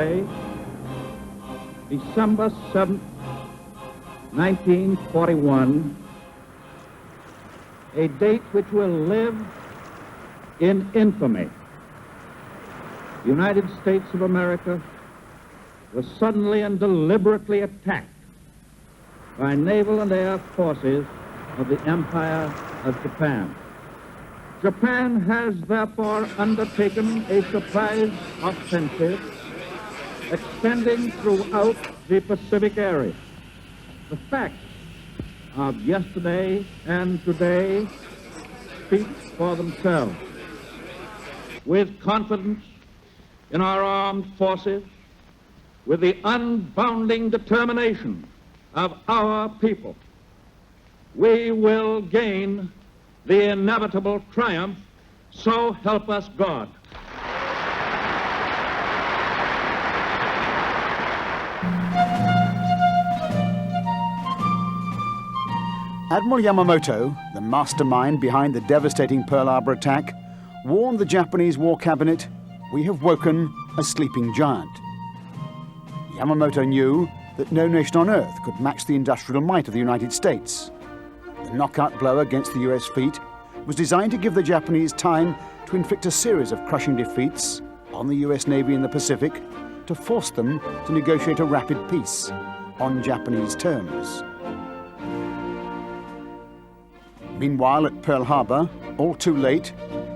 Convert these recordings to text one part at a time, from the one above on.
Midway, December 7th, 1941, a date which will live in infamy. The United States of America was suddenly and deliberately attacked by naval and air forces of the Empire of Japan. Japan has therefore undertaken a surprise offensive extending throughout the Pacific area. The facts of yesterday and today speak for themselves. With confidence in our armed forces, with the unbounding determination of our people, we will gain the inevitable triumph, so help us God. Admiral Yamamoto, the mastermind behind the devastating Pearl Harbor attack, warned the Japanese War Cabinet, "We have woken a sleeping giant." Yamamoto knew that no nation on earth could match the industrial might of the United States. The knockout blow against the US fleet was designed to give the Japanese time to inflict a series of crushing defeats on the US Navy in the Pacific to force them to negotiate a rapid peace on Japanese terms. Meanwhile, at Pearl Harbor, all too late,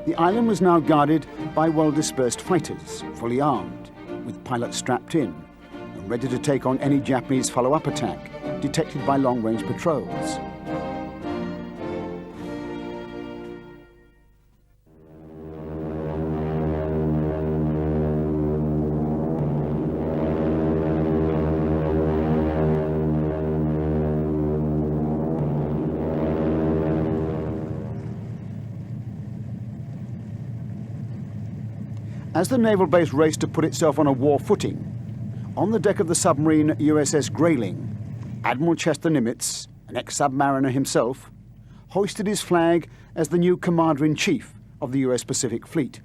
the island was now guarded by well-dispersed fighters, fully armed, with pilots strapped in, and ready to take on any Japanese follow-up attack detected by long-range patrols. As the naval base raced to put itself on a war footing, on the deck of the submarine USS Grayling, Admiral Chester Nimitz, an ex-submariner himself, hoisted his flag as the new Commander-in-Chief of the US Pacific Fleet.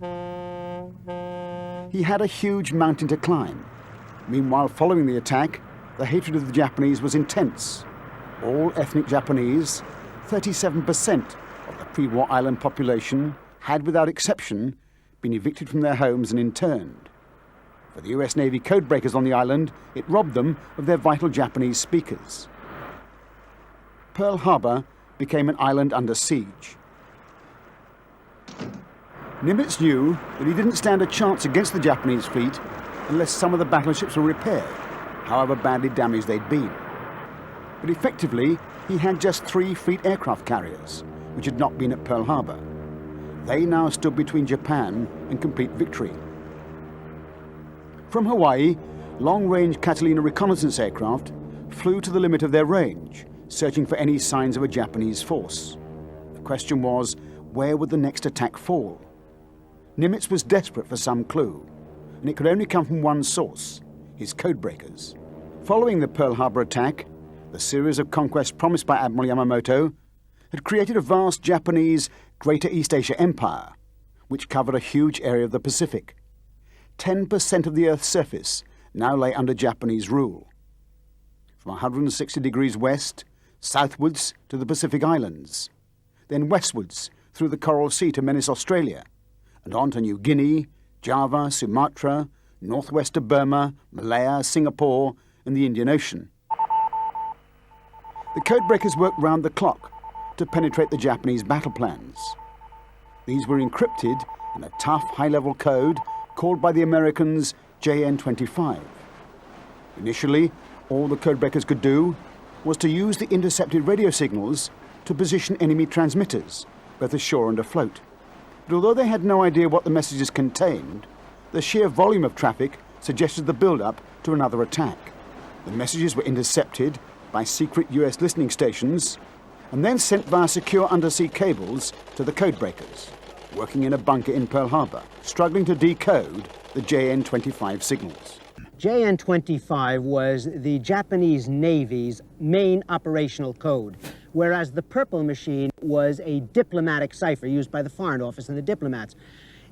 He had a huge mountain to climb. Meanwhile, following the attack, the hatred of the Japanese was intense. All ethnic Japanese, 37% of the pre-war island population, had without exception been evicted from their homes and interned. For the US Navy codebreakers on the island, it robbed them of their vital Japanese speakers. Pearl Harbor became an island under siege. Nimitz knew that he didn't stand a chance against the Japanese fleet unless some of the battleships were repaired, however badly damaged they'd been. But effectively, he had just 3 fleet aircraft carriers, which had not been at Pearl Harbor. They now stood between Japan and complete victory. From Hawaii, long-range Catalina reconnaissance aircraft flew to the limit of their range, searching for any signs of a Japanese force. The question was, where would the next attack fall? Nimitz was desperate for some clue, and it could only come from one source, his codebreakers. Following the Pearl Harbor attack, the series of conquests promised by Admiral Yamamoto had created a vast Japanese Greater East Asia Empire, which covered a huge area of the Pacific. 10% of the Earth's surface now lay under Japanese rule. From 160 degrees west, southwards to the Pacific Islands, then westwards through the Coral Sea to menace Australia, and on to New Guinea, Java, Sumatra, northwest to Burma, Malaya, Singapore, and the Indian Ocean. The codebreakers worked round the clock to penetrate the Japanese battle plans. These were encrypted in a tough, high-level code called by the Americans JN25. Initially, all the codebreakers could do was to use the intercepted radio signals to position enemy transmitters, both ashore and afloat. But although they had no idea what the messages contained, the sheer volume of traffic suggested the build-up to another attack. The messages were intercepted by secret US listening stations and then sent via secure undersea cables to the codebreakers, working in a bunker in Pearl Harbor, struggling to decode the JN25 signals. JN25 was the Japanese Navy's main operational code, whereas the purple machine was a diplomatic cipher used by the Foreign Office and the diplomats.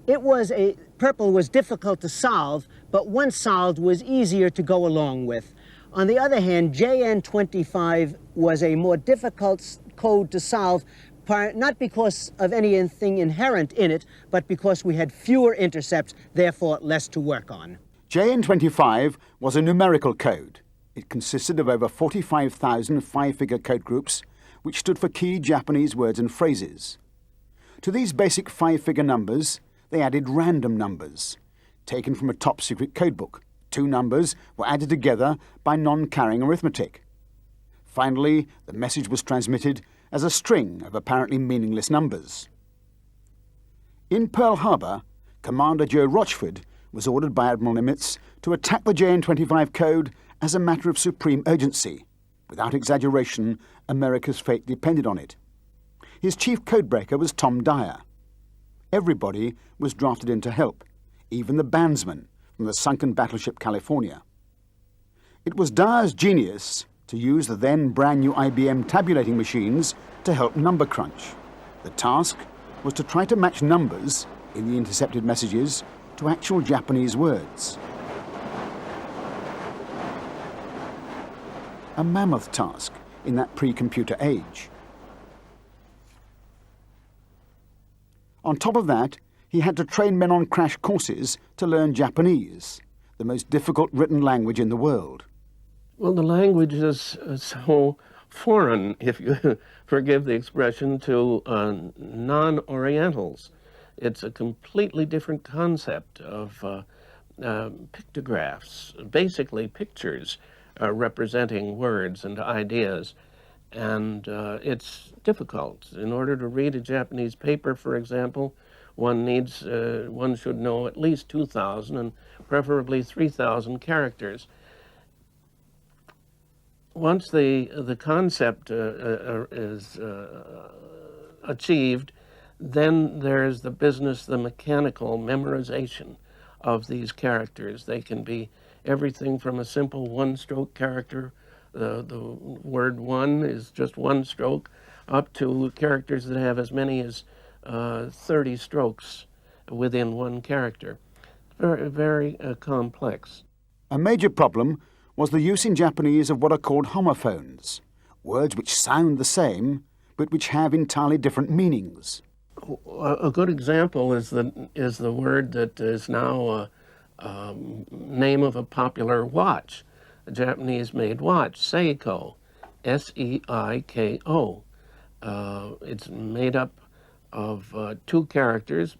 Purple was difficult to solve, but once solved was easier to go along with. On the other hand, JN25 was a more difficult code to solve, not because of anything inherent in it, but because we had fewer intercepts, therefore less to work on. JN25 was a numerical code. It consisted of over 45,000 five-figure code groups, which stood for key Japanese words and phrases. To these basic five-figure numbers, they added random numbers, taken from a top-secret codebook. Two numbers were added together by non-carrying arithmetic. Finally, the message was transmitted as a string of apparently meaningless numbers. In Pearl Harbor, Commander Joe Rochford was ordered by Admiral Nimitz to attack the JN25 code as a matter of supreme urgency. Without exaggeration, America's fate depended on it. His chief codebreaker was Tom Dyer. Everybody was drafted in to help, even the bandsman from the sunken battleship California. It was Dyer's genius to use the then brand new IBM tabulating machines to help number crunch. The task was to try to match numbers in the intercepted messages to actual Japanese words. A mammoth task in that pre-computer age. On top of that, he had to train men on crash courses to learn Japanese, the most difficult written language in the world. Well, the language is so foreign, if you forgive the expression, to non-Orientals. It's a completely different concept of pictographs, basically pictures representing words and ideas. And it's difficult. In order to read a Japanese paper, for example, one should know at least 2,000 and preferably 3,000 characters. Once the concept is achieved, then there's the business, the mechanical memorization of these characters. They can be everything from a simple one-stroke character, the word one is just one stroke, up to characters that have as many as 30 strokes within one character. Very, very complex. A major problem was the use in Japanese of what are called homophones, words which sound the same, but which have entirely different meanings. A good example is the word that is now a name of a popular watch, a Japanese-made watch, Seiko, S-E-I-K-O. It's made up of two characters,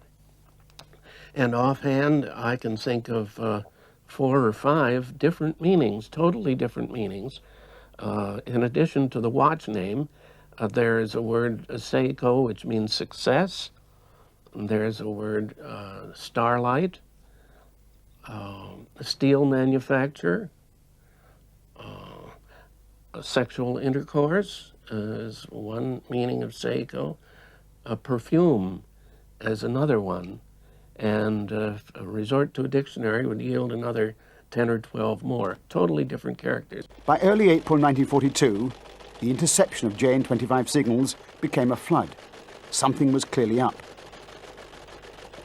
and offhand I can think of 4 or 5 different meanings, totally different meanings. In addition to the watch name, there is a word Seiko, which means success. There's a word starlight, steel manufacturer, sexual intercourse is one meaning of Seiko. A perfume is another one. And a resort to a dictionary would yield another 10 or 12 more, totally different characters. By early April 1942, the interception of JN25 signals became a flood. Something was clearly up.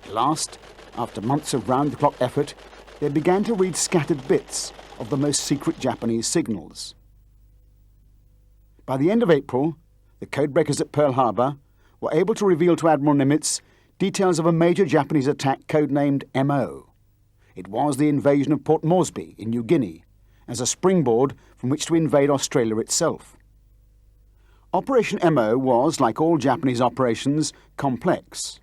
At last, after months of round-the-clock effort, they began to read scattered bits of the most secret Japanese signals. By the end of April, the codebreakers at Pearl Harbor were able to reveal to Admiral Nimitz details of a major Japanese attack codenamed MO. It was the invasion of Port Moresby in New Guinea, as a springboard from which to invade Australia itself. Operation MO was, like all Japanese operations, complex.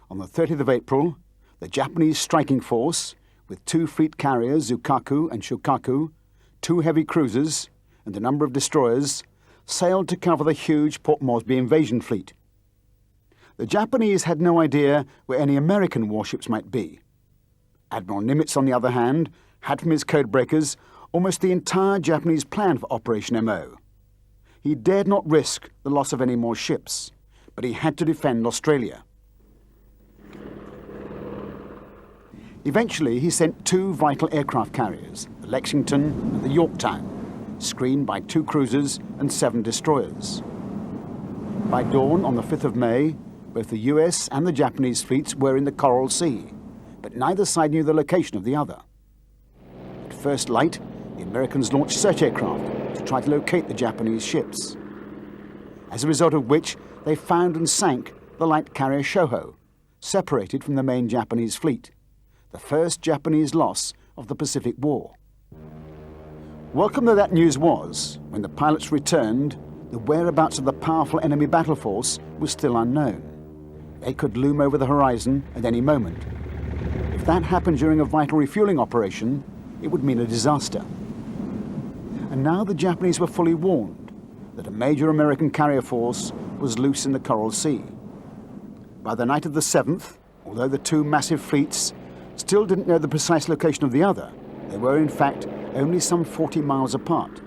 On the 30th of April, the Japanese striking force, with 2 fleet carriers, Zukaku and Shukaku, 2 heavy cruisers, and a number of destroyers, sailed to cover the huge Port Moresby invasion fleet. The Japanese had no idea where any American warships might be. Admiral Nimitz, on the other hand, had from his codebreakers almost the entire Japanese plan for Operation MO. He dared not risk the loss of any more ships, but he had to defend Australia. Eventually, he sent 2 vital aircraft carriers, the Lexington and the Yorktown, screened by 2 cruisers and 7 destroyers. By dawn on the 5th of May, Both the US and the Japanese fleets were in the Coral Sea, but neither side knew the location of the other. At first light, the Americans launched search aircraft to try to locate the Japanese ships, as a result of which they found and sank the light carrier Shoho, separated from the main Japanese fleet, the first Japanese loss of the Pacific War. Welcome though that news was, when the pilots returned, the whereabouts of the powerful enemy battle force was still unknown. They could loom over the horizon at any moment. If that happened during a vital refueling operation, it would mean a disaster. And now the Japanese were fully warned that a major American carrier force was loose in the Coral Sea. By the night of the 7th, although the two massive fleets still didn't know the precise location of the other, they were in fact only some 40 miles apart,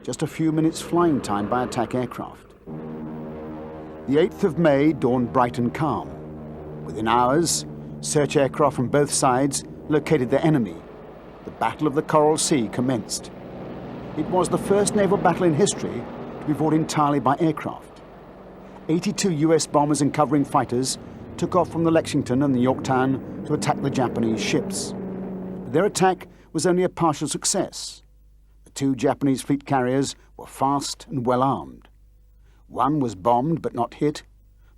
just a few minutes flying time by attack aircraft. The 8th of May dawned bright and calm. Within hours, search aircraft from both sides located their enemy. The Battle of the Coral Sea commenced. It was the first naval battle in history to be fought entirely by aircraft. 82 US bombers and covering fighters took off from the Lexington and the Yorktown to attack the Japanese ships. But their attack was only a partial success. The two Japanese fleet carriers were fast and well armed. One was bombed but not hit.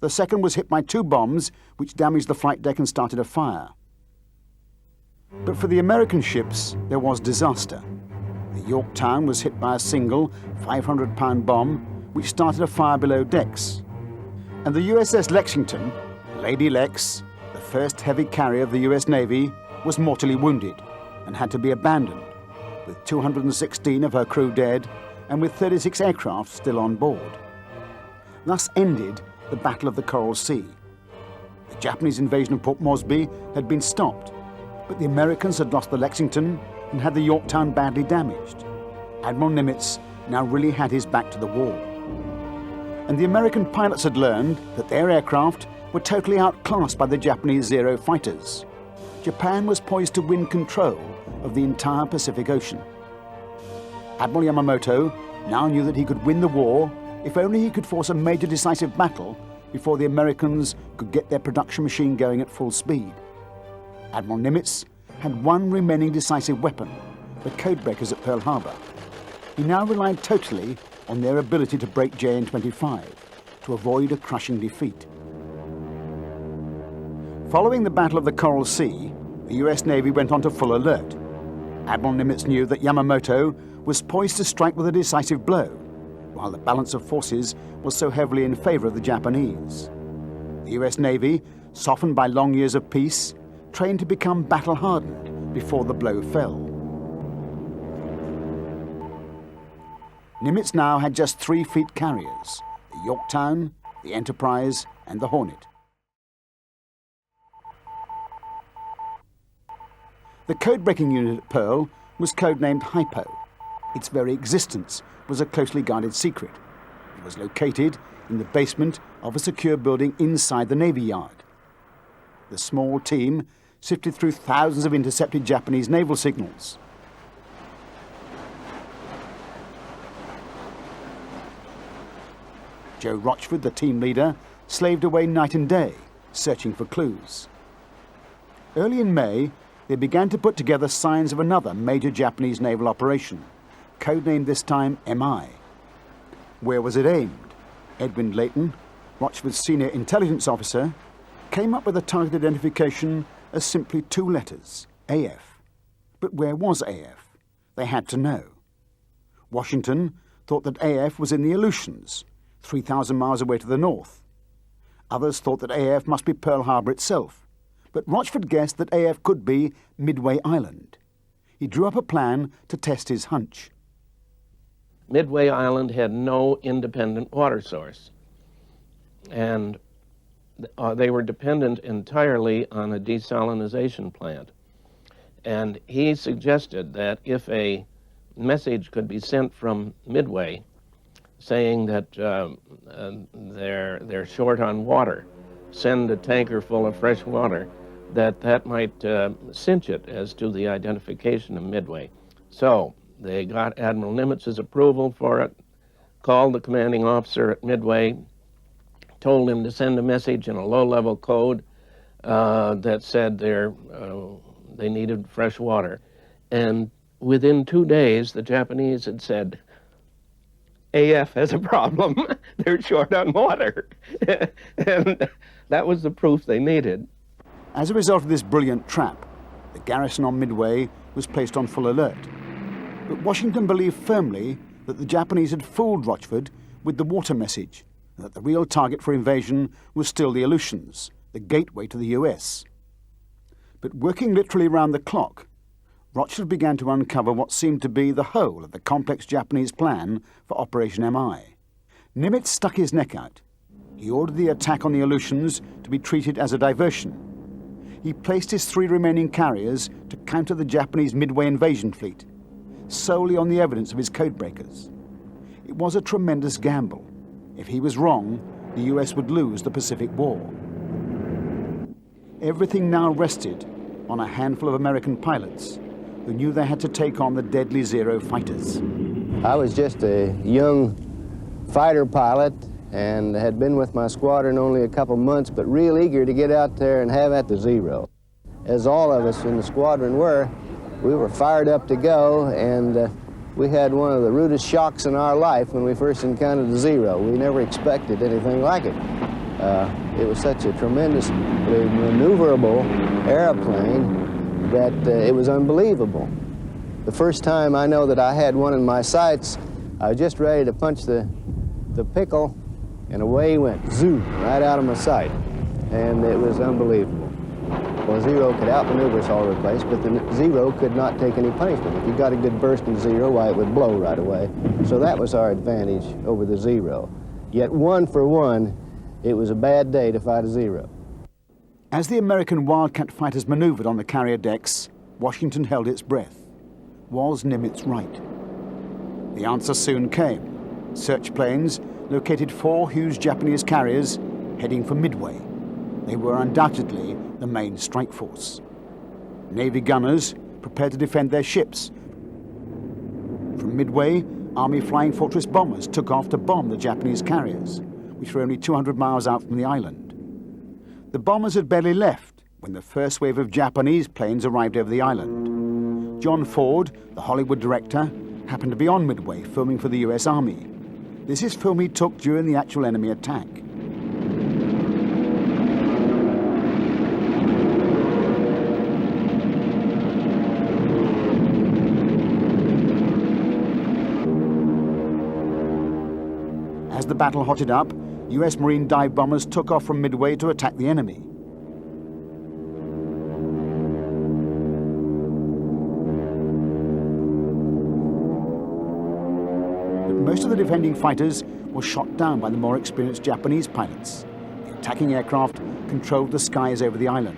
The second was hit by two bombs which damaged the flight deck and started a fire. But for the American ships, there was disaster. The Yorktown was hit by a single 500-pound bomb which started a fire below decks. And the USS Lexington, Lady Lex, the first heavy carrier of the US Navy, was mortally wounded and had to be abandoned, with 216 of her crew dead and with 36 aircraft still on board. Thus ended the Battle of the Coral Sea. The Japanese invasion of Port Moresby had been stopped, but the Americans had lost the Lexington and had the Yorktown badly damaged. Admiral Nimitz now really had his back to the wall. And the American pilots had learned that their aircraft were totally outclassed by the Japanese Zero fighters. Japan was poised to win control of the entire Pacific Ocean. Admiral Yamamoto now knew that he could win the war if only he could force a major decisive battle before the Americans could get their production machine going at full speed. Admiral Nimitz had one remaining decisive weapon, the Codebreakers at Pearl Harbor. He now relied totally on their ability to break JN25 to avoid a crushing defeat. Following the Battle of the Coral Sea, the US Navy went on to full alert. Admiral Nimitz knew that Yamamoto was poised to strike with a decisive blow, while the balance of forces was so heavily in favor of the Japanese. The US Navy, softened by long years of peace, trained to become battle-hardened before the blow fell. Nimitz now had just 3 fleet carriers, the Yorktown, the Enterprise, and the Hornet. The code-breaking unit at Pearl was codenamed Hypo. Its very existence was a closely guarded secret. It was located in the basement of a secure building inside the Navy Yard. The small team sifted through thousands of intercepted Japanese naval signals. Joe Rochford, the team leader, slaved away night and day, searching for clues. Early in May, they began to put together signs of another major Japanese naval operation, codenamed this time MI. Where was it aimed? Edwin Layton, Rochford's senior intelligence officer, came up with a target identification as simply 2 letters, AF. But where was AF? They had to know. Washington thought that AF was in the Aleutians, 3,000 miles away to the north. Others thought that AF must be Pearl Harbor itself, but Rochford guessed that AF could be Midway Island. He drew up a plan to test his hunch. Midway Island had no independent water source, and they were dependent entirely on a desalinization plant. And he suggested that if a message could be sent from Midway saying that they're short on water, send a tanker full of fresh water, that might cinch it as to the identification of Midway. So they got Admiral Nimitz's approval for it, called the commanding officer at Midway, told him to send a message in a low-level code that said they needed fresh water. And within 2 days, the Japanese had said, AF has a problem. They're short on water. And that was the proof they needed. As a result of this brilliant trap, the garrison on Midway was placed on full alert. But Washington believed firmly that the Japanese had fooled Rochford with the water message, and that the real target for invasion was still the Aleutians, the gateway to the US. But working literally round the clock, Rochford began to uncover what seemed to be the whole of the complex Japanese plan for Operation MI. Nimitz stuck his neck out. He ordered the attack on the Aleutians to be treated as a diversion. He placed his 3 remaining carriers to counter the Japanese Midway invasion fleet, solely on the evidence of his codebreakers. It was a tremendous gamble. If he was wrong, the US would lose the Pacific War. Everything now rested on a handful of American pilots who knew they had to take on the deadly Zero fighters. I was just a young fighter pilot and had been with my squadron only a couple months, but real eager to get out there and have at the Zero. As all of us in the squadron were, we were fired up to go, and we had one of the rudest shocks in our life when we first encountered the Zero. We never expected anything like it. It was such a tremendously maneuverable airplane that it was unbelievable. The first time I know that I had one in my sights, I was just ready to punch the pickle, and away he went, zoo, right out of my sight. And it was unbelievable. Well, Zero could outmaneuver us all over the place, but the Zero could not take any punishment. If you got a good burst in Zero, why, it would blow right away. So that was our advantage over the Zero. Yet 1 for 1, it was a bad day to fight a Zero. As the American Wildcat fighters maneuvered on the carrier decks, Washington held its breath. Was Nimitz right? The answer soon came. Search planes located 4 huge Japanese carriers heading for Midway. They were undoubtedly the main strike force. Navy gunners prepared to defend their ships. From Midway, Army Flying Fortress bombers took off to bomb the Japanese carriers, which were only 200 miles out from the island. The bombers had barely left when the first wave of Japanese planes arrived over the island. John Ford, the Hollywood director, happened to be on Midway filming for the US Army. This is film he took during the actual enemy attack. As the battle hotted up, US Marine dive bombers took off from Midway to attack the enemy. But most of the defending fighters were shot down by the more experienced Japanese pilots. The attacking aircraft controlled the skies over the island.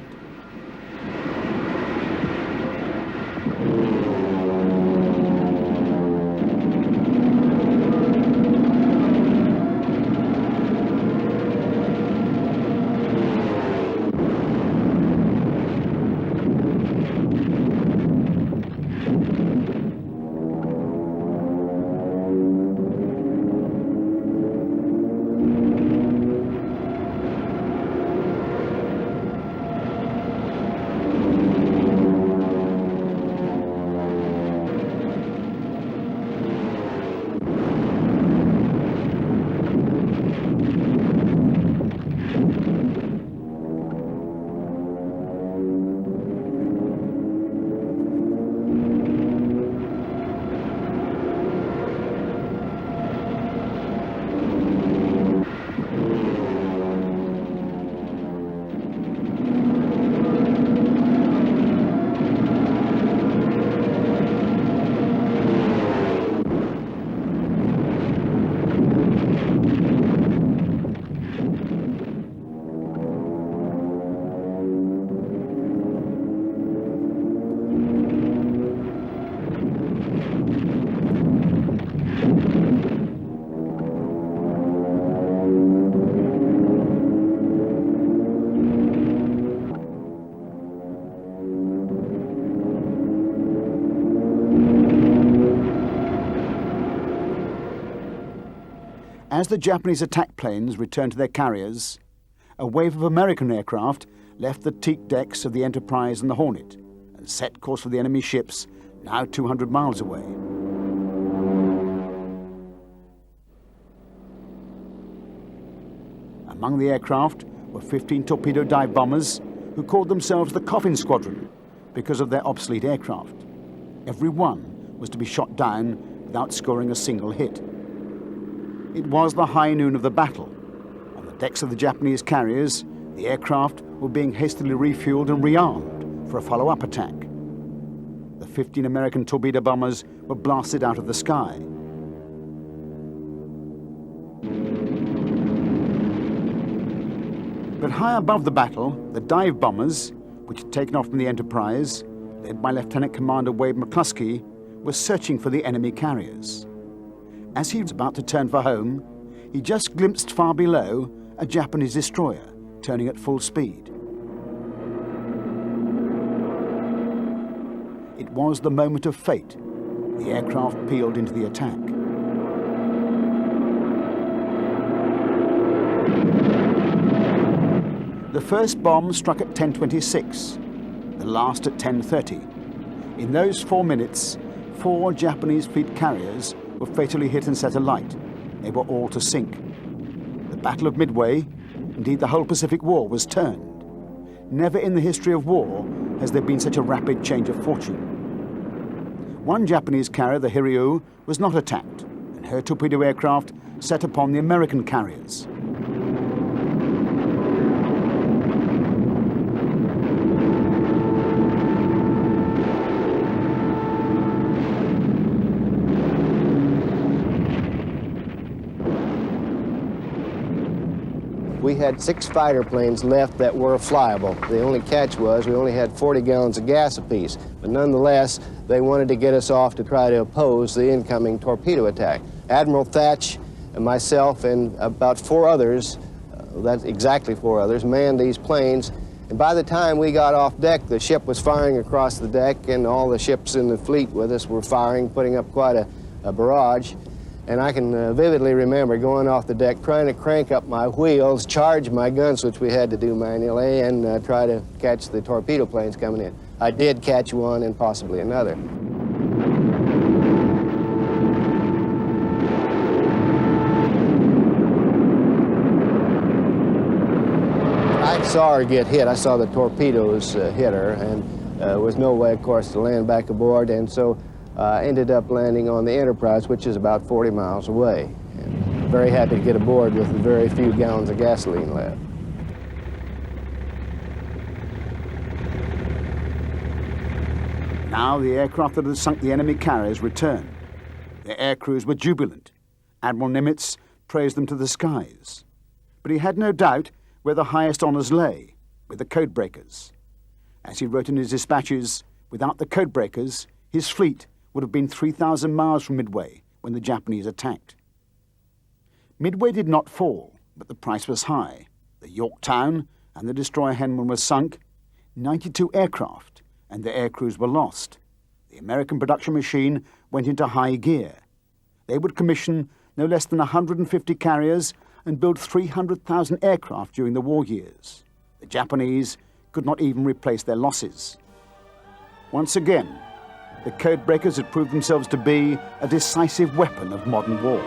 As the Japanese attack planes returned to their carriers, a wave of American aircraft left the teak decks of the Enterprise and the Hornet and set course for the enemy ships now 200 miles away. Among the aircraft were 15 torpedo dive bombers who called themselves the Coffin Squadron because of their obsolete aircraft. Every one was to be shot down without scoring a single hit. It was the high noon of the battle. On the decks of the Japanese carriers, the aircraft were being hastily refueled and rearmed for a follow-up attack. The 15 American torpedo bombers were blasted out of the sky. But high above the battle, the dive bombers, which had taken off from the Enterprise, led by Lieutenant Commander Wade McCluskey, were searching for the enemy carriers. As he was about to turn for home, he just glimpsed far below a Japanese destroyer turning at full speed. It was the moment of fate. The aircraft peeled into the attack. The first bomb struck at 10:26, the last at 10:30. In those 4 minutes, 4 Japanese fleet carriers were fatally hit and set alight. They were all to sink. The Battle of Midway, indeed the whole Pacific War, was turned. Never in the history of war has there been such a rapid change of fortune. One Japanese carrier, the Hiryu, was not attacked, and her torpedo aircraft set upon the American carriers. We had 6 fighter planes left that were flyable. The only catch was we only had 40 gallons of gas apiece. But nonetheless, they wanted to get us off to try to oppose the incoming torpedo attack. Admiral Thatch and myself and about 4 others, that's exactly 4 others, manned these planes. And by the time we got off deck, the ship was firing across the deck, and all the ships in the fleet with us were firing, putting up quite a barrage. And I can vividly remember going off the deck, trying to crank up my wheels, charge my guns, which we had to do manually, and try to catch the torpedo planes coming in. I did catch one and possibly another. I saw her get hit. I saw the torpedoes hit her, and there was no way, of course, to land back aboard, and so ended up landing on the Enterprise, which is about 40 miles away. And very happy to get aboard with very few gallons of gasoline left. Now the aircraft that had sunk the enemy carriers returned. Their air crews were jubilant. Admiral Nimitz praised them to the skies. But he had no doubt where the highest honours lay, with the Codebreakers. As he wrote in his dispatches, without the Codebreakers, his fleet would have been 3,000 miles from Midway when the Japanese attacked. Midway did not fall, but the price was high. The Yorktown and the destroyer Henman were sunk, 92 aircraft and their air crews were lost. The American production machine went into high gear. They would commission no less than 150 carriers and build 300,000 aircraft during the war years. The Japanese could not even replace their losses. Once again, the Codebreakers had proved themselves to be a decisive weapon of modern war.